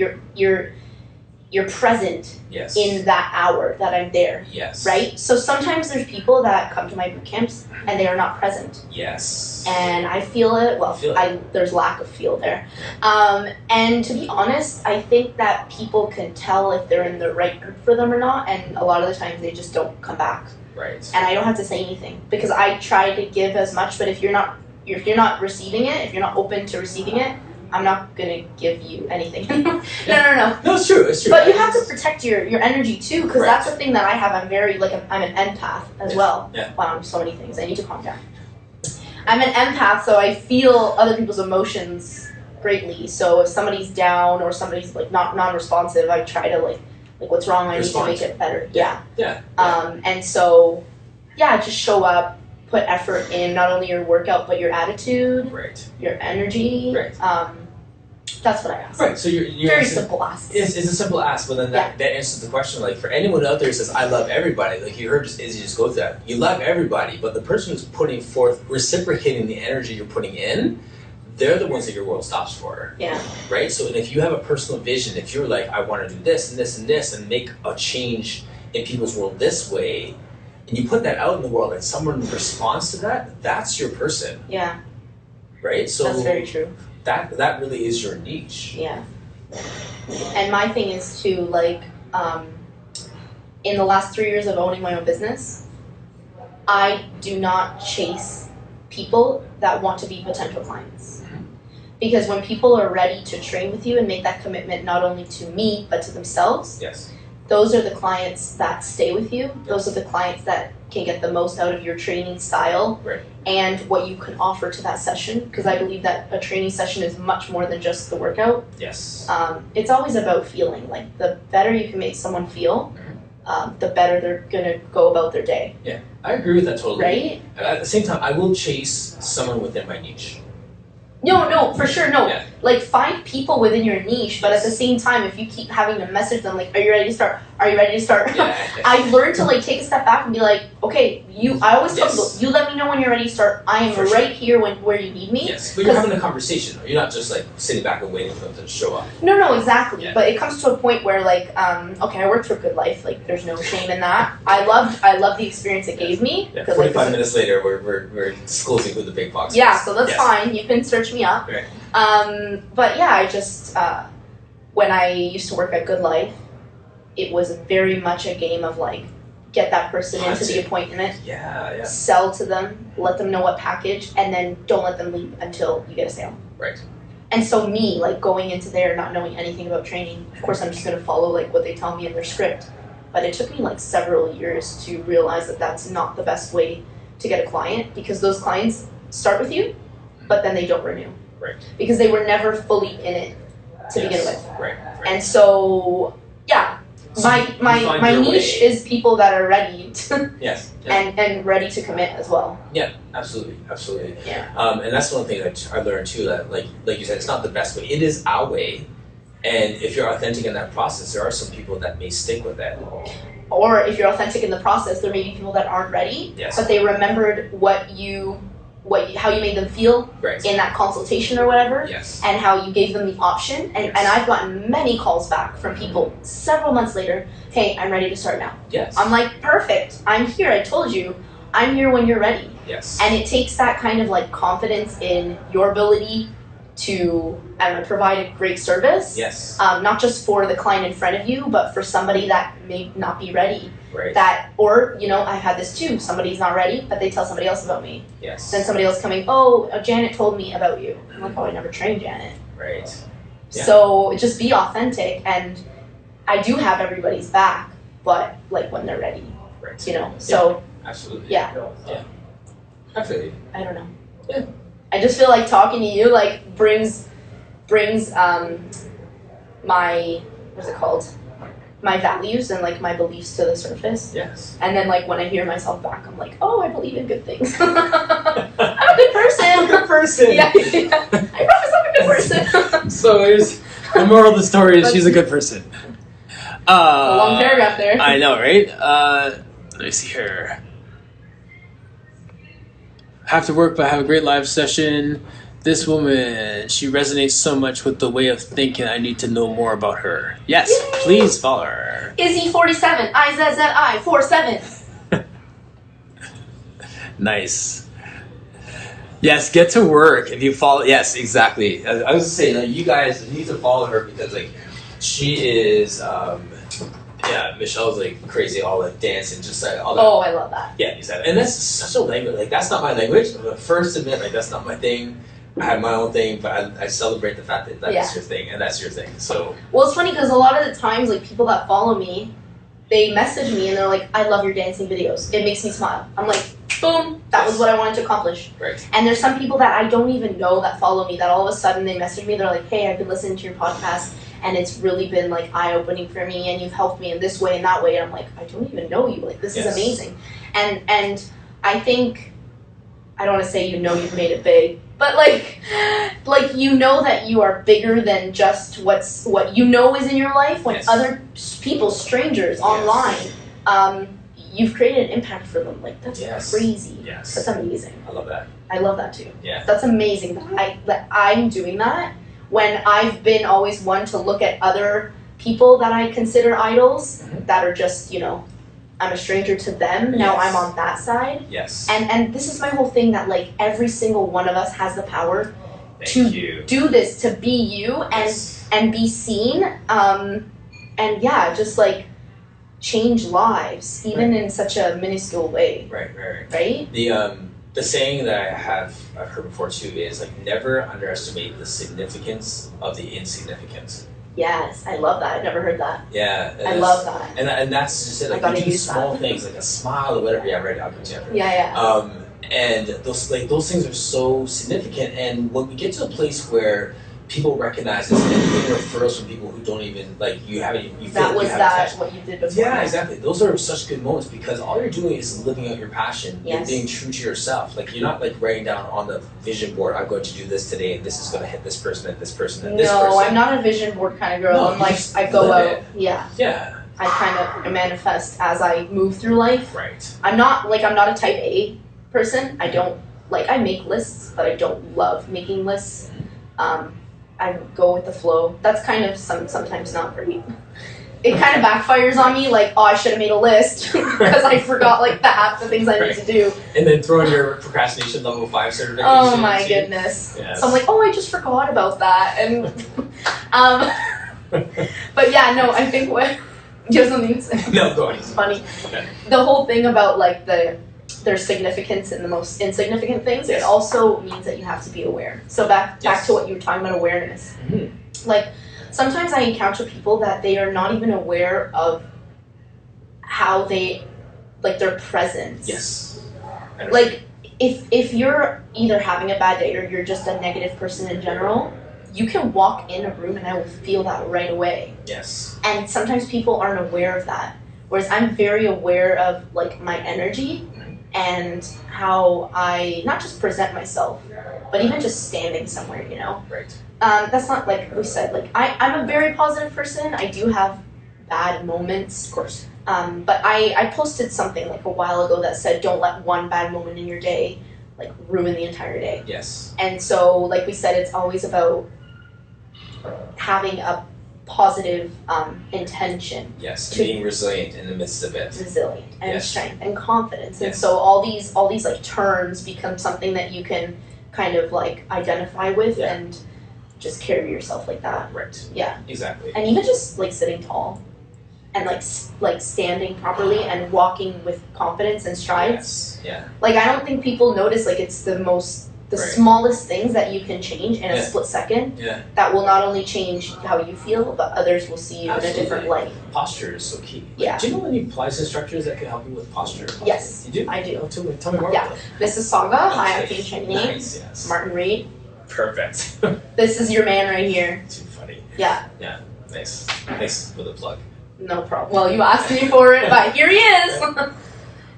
you're present in that hour that I'm there. Yes. Right? So sometimes there's people that come to my boot camps and they are not present. Yes. And I feel it. Well, there's lack of feel there. And to be honest, I think that people can tell if they're in the right group for them or not. And a lot of the times they just don't come back. Right. And I don't have to say anything because I try to give as much. But if you're not receiving it, if you're not open to receiving it, I'm not gonna give you anything. No. No, it's true. It's true. But you have to protect your energy too, because that's the thing that I have. I'm very I'm an empath as well. Yeah. Wow, so many things. I need to calm down. I'm an empath, so I feel other people's emotions greatly. So if somebody's down or somebody's like not non-responsive, I try to like like what's wrong, I Respond. need to make it better. Yeah. And so, just show up, put effort in not only your workout but your attitude, Right. your energy. Right. That's what I ask. Right. So you're very simple ask. It's a simple ask, but then that answers the question. Like for anyone out there who says, "I love everybody," like you heard Izzy just go through that. You love everybody, but the person who's putting forth, reciprocating the energy you're putting in, they're the ones that your world stops for. Yeah. Right. So and if you have a personal vision, if you're like, "I want to do this and this and this," and make a change in people's world this way, and you put that out in the world, and someone responds to that, that's your person. Yeah. Right. So that's very true. That really is your niche. Yeah. And my thing is to like, in the last 3 years of owning my own business, I do not chase people that want to be potential clients. Because when people are ready to train with you and make that commitment not only to me but to themselves, Yes. those are the clients that stay with you. Those are the clients that can get the most out of your training style and what you can offer to that session. Because I believe that a training session is much more than just the workout. Yes. It's always about feeling. Like the better you can make someone feel, the better they're gonna go about their day. Yeah, I agree with that totally. Right? At the same time, I will chase someone within my niche. No, for sure, no. Yeah. Like find people within your niche, but at the same time, if you keep having to message them, like, are you ready to start? Are you ready to start? Yeah. I've learned to like take a step back and be like, okay, I always tell people, you let me know when you're ready to start. I am right here where you need me. Yes, but you're having a conversation. You're not just like sitting back and waiting for them to show up. No, exactly. Yeah. But it comes to a point where like, okay, I worked for Good Life. Like, there's no shame in that. I loved the experience it gave me. Yeah, 45 minutes later, we're disclosing who the big box Yeah, is. so that's fine. You can search me up. Right. But yeah, I just when I used to work at Good Life, it was very much a game of like get that person into the appointment, sell to them, let them know what package, and then don't let them leave until you get a sale. Right. And so me, like going into there not knowing anything about training, of course I'm just gonna follow like what they tell me in their script. But it took me like several years to realize that that's not the best way to get a client, because those clients start with you, but then they don't renew. Right. Because they were never fully in it to begin with. Right. And so, yeah, my niche is people that are ready to and ready to commit as well. Yeah, absolutely. Yeah. And that's one thing that I learned too, that like you said, it's not the best way. It is our way. And if you're authentic in that process, there are some people that may stick with that. Or if you're authentic in the process, there may be people that aren't ready, but they remembered how you made them feel in that consultation or whatever, and how you gave them the option. And I've gotten many calls back from people several months later, hey, I'm ready to start now. Yes. I'm like, perfect, I'm here, I told you, I'm here when you're ready. Yes. And it takes that kind of like confidence in your ability to provide a great service. Yes. Not just for the client in front of you, but for somebody that may not be ready. Right. Or, I've had this too. Somebody's not ready, but they tell somebody else about me. Yes. Then somebody else coming, oh, Janet told me about you. I'm like, oh, I never trained Janet. Right. Yeah. So just be authentic, and I do have everybody's back, but like when they're ready. Right. So. Absolutely. Yeah. Absolutely. I don't know. Yeah. I just feel like talking to you like brings my my values and like my beliefs to the surface. Yes. And then like when I hear myself back, I'm like, oh, I believe in good things. I'm a good person. Good person. Yeah. I promise I'm a good person. So here's the moral of the story is she's a good person. A long paragraph there. I know, right? Let me see here. Have to work, but have a great live session. This woman, she resonates so much with the way of thinking. I need to know more about her. Yes, yay! Please follow her. Izzy47, IZZI47. Nice. Yes, get to work if you follow. Yes, exactly. I was saying, like, you guys need to follow her because, like, she is. Michelle's like crazy, all like dancing, just like all that. Oh, I love that. Yeah, exactly. And that's such a language. Like that's not my language. I'm the first to admit, like that's not my thing. I have my own thing, but I celebrate the fact that that's your thing and that's your thing. So. Well, it's funny because a lot of the times, like people that follow me, they message me and they're like, "I love your dancing videos. It makes me smile." I'm like, boom, that was what I wanted to accomplish. Right. And there's some people that I don't even know that follow me that all of a sudden they message me. They're like, "Hey, I've been listening to your podcast and it's really been like eye-opening for me, and you've helped me in this way and that way, and I'm like, I don't even know you, like this is amazing. And I think, I don't want to say you've made it big, but like you know that you are bigger than just what you know is in your life. When other people, strangers online, you've created an impact for them. Like that's crazy. That's amazing. I love that. I love that too. Yeah. That's amazing that I'm doing that when I've been always one to look at other people that I consider idols that are just, you know, I'm a stranger to them. Now I'm on that side. Yes. And this is my whole thing, that like every single one of us has the power to do this, to be you and be seen. And yeah, just like change lives, even in such a minuscule way. Right? The saying that I've heard before too is like, never underestimate the significance of the insignificant. Yes, I love that. I've never heard that. Yeah, I love that. And that's just it. Like, you do small things, like a smile or whatever. Yeah, right. I'll continue. Yeah. And those things are so significant. And when we get to a place where people recognize this and getting referrals from people who don't even what you did before. Yeah, exactly. Those are such good moments, because all you're doing is living out your passion and being true to yourself. Like, you're not like writing down on the vision board, I'm going to do this today and this is going to hit this person and this person and this person. No, I'm not a vision board kind of girl. No, I'm like, I go out. Yeah. I kind of manifest as I move through life. Right. I'm not a type A person. I don't I make lists, but I don't love making lists. I go with the flow. That's kind of sometimes not great. It kind of backfires on me, like, oh, I should have made a list because I forgot like half the things I need to do. And then throw in your procrastination level 5 certification. Oh my goodness. Yes. So I'm like, oh, I just forgot about that. And but yeah, no, I think what you have something to say. No, go on. It's funny. Okay. The whole thing about like there's significance in the most insignificant things. It also means that you have to be aware. So back to what you were talking about, awareness. Like, sometimes I encounter people that they are not even aware of how their presence. Yes. Like, if you're either having a bad day or you're just a negative person in general, you can walk in a room and I will feel that right away. Yes. And sometimes people aren't aware of that. Whereas I'm very aware of like my energy and how I not just present myself, but even just standing somewhere, you know? Right. That's not like we said, like I'm a very positive person. I do have bad moments. Of course. But I posted something like a while ago that said, don't let one bad moment in your day like ruin the entire day. Yes. And so, like we said, it's always about having a positive intention. Yes, to being resilient in the midst of it. Resilient and strength and confidence. And so all these like terms become something that you can kind of like identify with and just carry yourself like that. Right. Yeah. Exactly. And even just like sitting tall and like standing properly and walking with confidence and strides. Yes. Yeah. Like, I don't think people notice like it's the smallest things that you can change in a split second that will not only change how you feel, but others will see you in a different light. Posture is so key. Yeah. Do you know any Pilates instructors that can help you with posture? Yes. You do? I do. Oh, tell me more about that. Mrs. Saga, high octane training. Nice, yes. Martin Reed. Perfect. This is your man right here. Too funny. Yeah. Yeah. Nice. Thanks for the plug. No problem. Well, you asked me for it, but here he is.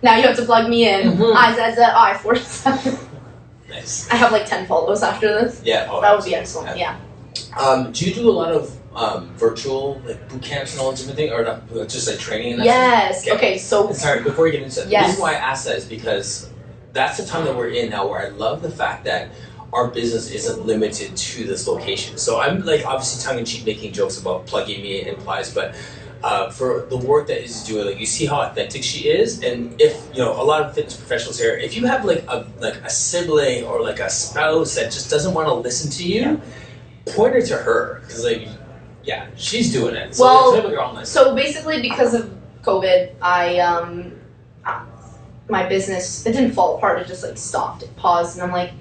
Now you have to plug me in. I47. Nice. I have like 10 follows after this. Yeah. That would be excellent. Yeah. Do you do a lot of virtual like boot camps and all that different thing, or not, just like training? And that yes. Okay. So sorry. Before we get into that, the reason why I asked that is because that's the time that we're in now, where I love the fact that our business isn't limited to this location. So I'm like obviously tongue in cheek making jokes about plugging me in implies, but for the work that is doing, like you see how authentic she is, and if you know a lot of fitness professionals here, if you have like a sibling or like a spouse that just doesn't want to listen to you, point her to her, because like she's doing it. So well, so basically because of COVID, I my business, it didn't fall apart, it just like stopped, it paused, and I'm like,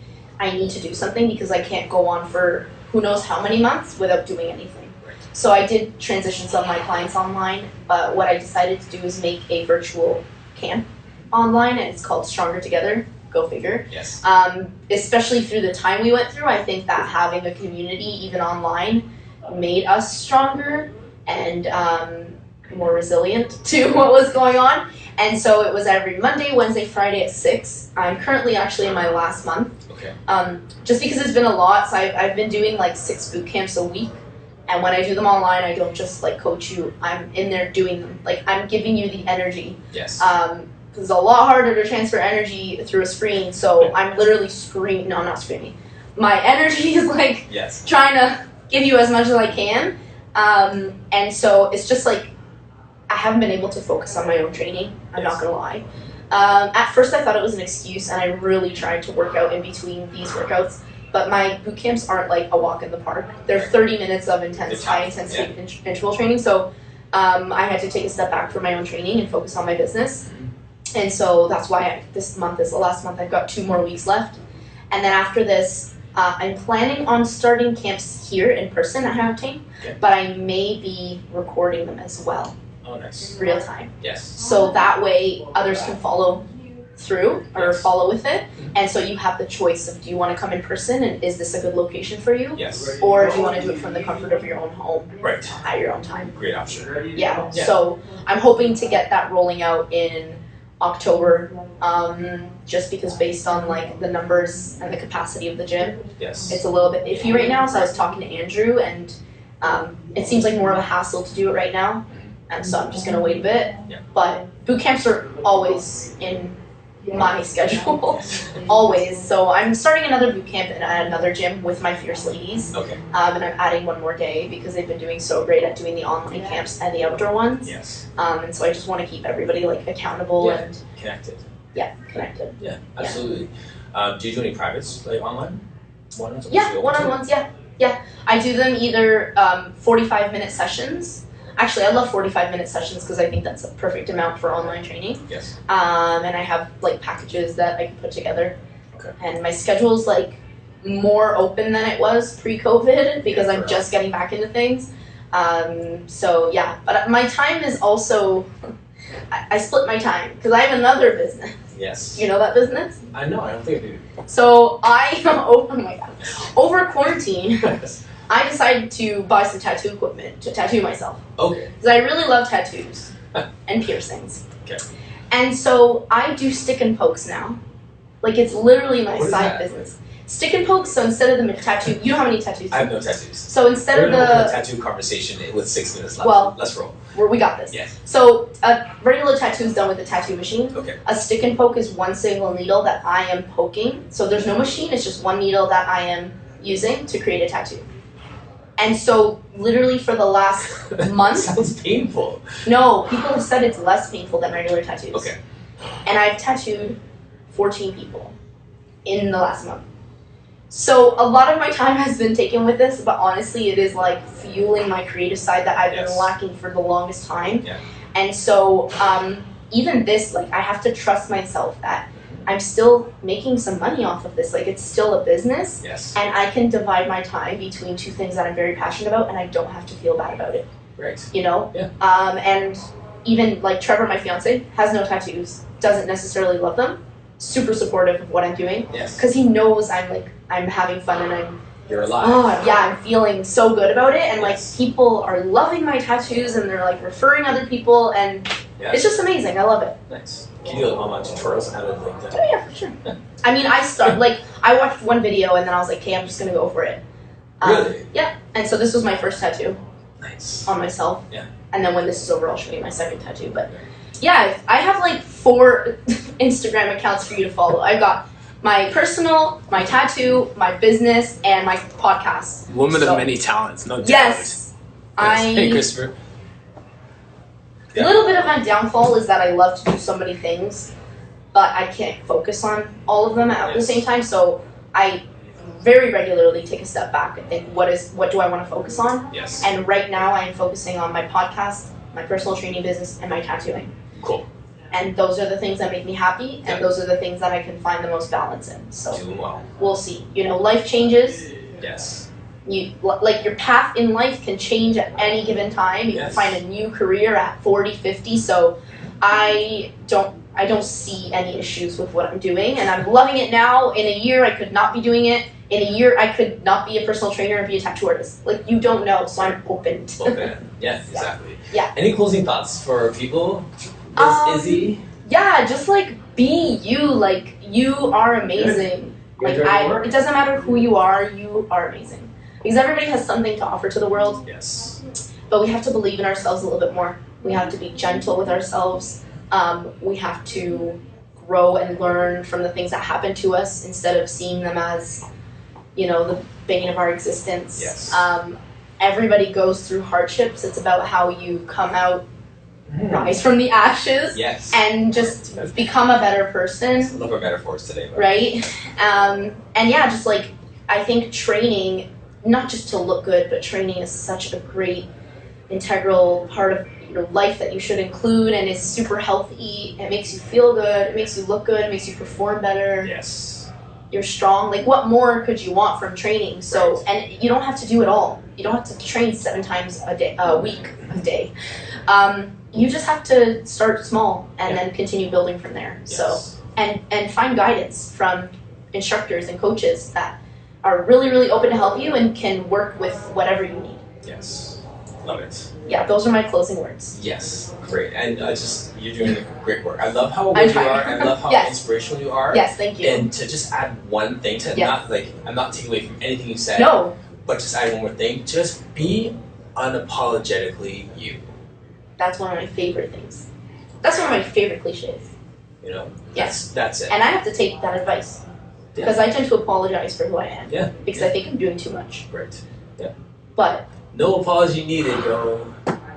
I need to do something because I can't go on for who knows how many months without doing anything. So I did transition some of my clients online, but what I decided to do is make a virtual camp online, and it's called Stronger Together. Go figure. Yes. Especially through the time we went through, I think that having a community, even online, made us stronger and more resilient to what was going on. And so it was every Monday, Wednesday, Friday at 6. I'm currently actually in my last month. Okay. Just because it's been a lot, so I've been doing like 6 boot camps a week. And when I do them online, I don't just like coach you. I'm in there doing them. Like I'm giving you the energy. Yes. Because it's a lot harder to transfer energy through a screen. So I'm literally screaming. No, I'm not screaming. My energy is like trying to give you as much as I can. And so it's just like I haven't been able to focus on my own training. I'm not gonna lie. At first I thought it was an excuse, and I really tried to work out in between these workouts. But my boot camps aren't like a walk in the park. They're 30 minutes of high intensity interval training. So I had to take a step back from my own training and focus on my business. And so that's why this month is the last month. I've got 2 more weeks left. And then after this, I'm planning on starting camps here in person at Hampton, but I may be recording them as well. Oh, nice. Real time. Yes. So that way others can follow through or follow with it. And so you have the choice of, do you want to come in person and is this a good location for you? Yes. Or do you want to do it from the comfort of your own home? Right. At your own time. Great option. Yeah. So I'm hoping to get that rolling out in October, just because based on like the numbers and the capacity of the gym, it's a little bit iffy right now. So I was talking to Andrew, and it seems like more of a hassle to do it right now, and so I'm just gonna wait a bit. But boot camps are always in my schedule, always. So I'm starting another boot camp at another gym with my Fierce Ladies. Okay. And I'm adding one more day because they've been doing so great at doing the online camps and the outdoor ones. Yes. And so I just want to keep everybody like accountable and connected. Yeah, connected. Yeah, absolutely. Do you do any privates like online? One-on-ones? Yeah, one-on-ones. Yeah. I do them either 45-minute sessions. Actually, I love 45-minute sessions because I think that's a perfect amount for online training. Yes. And I have like packages that I can put together. Okay. And my schedule's like more open than it was pre-COVID because I'm just getting back into things. So yeah, but my time is also, I split my time because I have another business. Yes. You know that business? I know, I don't think I do. So oh my god, over quarantine, I decided to buy some tattoo equipment to tattoo myself. Okay. Because I really love tattoos and piercings. Okay. And so I do stick and pokes now. Like it's literally my side business. Stick and pokes, so instead of the tattoo, you don't have any tattoos? I have no tattoos. So instead of the tattoo conversation with 6 minutes left. Well, let's roll. We got this. Yes. So a regular tattoo is done with a tattoo machine. Okay. A stick and poke is one single needle that I am poking. So there's no machine, it's just one needle that I am using to create a tattoo. And so literally for the last month. Sounds painful. No, people have said it's less painful than regular tattoos. Okay. And I've tattooed 14 people in the last month. So a lot of my time has been taken with this, but honestly it is like fueling my creative side that I've been lacking for the longest time. Yeah. And so even this, like I have to trust myself that I'm still making some money off of this. Like it's still a business. Yes. And I can divide my time between 2 things that I'm very passionate about, and I don't have to feel bad about it. Right. You know? Yeah. And even like Trevor, my fiance, has no tattoos, doesn't necessarily love them, super supportive of what I'm doing. Yes. Because he knows I'm having fun and you're alive. Oh yeah, I'm feeling so good about it, and like people are loving my tattoos and they're like referring other people, and it's just amazing. I love it. Nice. Can you do online tutorials on how to like that? Oh yeah, for sure. I mean, I watched one video and then I was like, okay, I'm just gonna go for it. Really? Yeah. And so this was my first tattoo. Nice. On myself. Yeah. And then when this is over, I'll show you my second tattoo. But yeah, I have like 4 Instagram accounts for you to follow. I've got my personal, my tattoo, my business, and my podcast. Woman of many talents, no doubt. Yes. Hey, Christopher. A little bit of my downfall is that I love to do so many things, but I can't focus on all of them at the same time. So I very regularly take a step back and think, what do I want to focus on? Yes. And right now I am focusing on my podcast, my personal training business, and my tattooing. Cool. And those are the things that make me happy, and those are the things that I can find the most balance in. So doing well. We'll see. You know, life changes. Yes. Your path in life can change at any given time. You can find a new career at 40, 50. So I don't I don't see any issues with what I'm doing, and I'm loving it now. In a year, I could not be doing it. In a year, I could not be a personal trainer and be a tattoo artist. Like, you don't know, so I'm open. Open. Yeah, exactly. Yeah. Any closing thoughts for people? Izzy? Yeah, just like be you. Like, you are amazing. Like, it doesn't matter who you are amazing. Because everybody has something to offer to the world. Yes. But we have to believe in ourselves a little bit more. We have to be gentle with ourselves. We have to grow and learn from the things that happen to us instead of seeing them as, the bane of our existence. Yes. Everybody goes through hardships. It's about how you come out, rise from the ashes, yes, and just become a better person. I love our metaphors today. Right? And yeah, just like, I think training, not just to look good, but training is such a great integral part of your life that you should include, and is super healthy. It makes you feel good, it makes you look good, it makes you perform better. Yes. You're strong. Like, what more could you want from training? So, right. And you don't have to do it all. You don't have to train 7 times a week. You just have to start small and then continue building from there. Yes. So, and find guidance from instructors and coaches that are really, really open to help you and can work with whatever you need. Yes. Love it. Yeah, those are my closing words. Yes, great. And you're doing great work. I love how good you are. I love how inspirational you are. Yes, thank you. And to just add one thing to I'm not taking away from anything you said. No. But just add one more thing. Just be unapologetically you. That's one of my favorite things. That's one of my favorite cliches. Yes. That's it. And I have to take that advice. Because I tend to apologize for who I am. Yeah. Because I think I'm doing too much. Great. Yeah. But no apology needed, yo.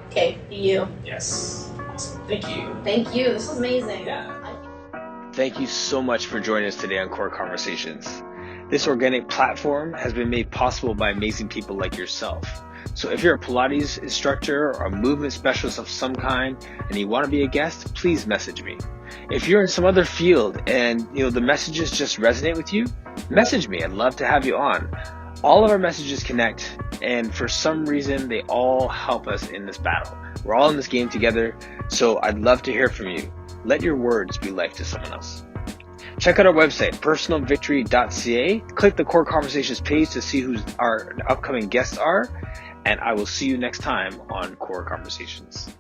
Okay, be you. Yes. Awesome. Thank you. Thank you. This was amazing. Yeah. Thank you so much for joining us today on Core Conversations. This organic platform has been made possible by amazing people like yourself. So if you're a Pilates instructor or a movement specialist of some kind and you want to be a guest, please message me. If you're in some other field and the messages just resonate with you, message me. I'd love to have you on. All of our messages connect, and for some reason, they all help us in this battle. We're all in this game together, so I'd love to hear from you. Let your words be life to someone else. Check out our website, personalvictory.ca. Click the Core Conversations page to see who our upcoming guests are, and I will see you next time on Core Conversations.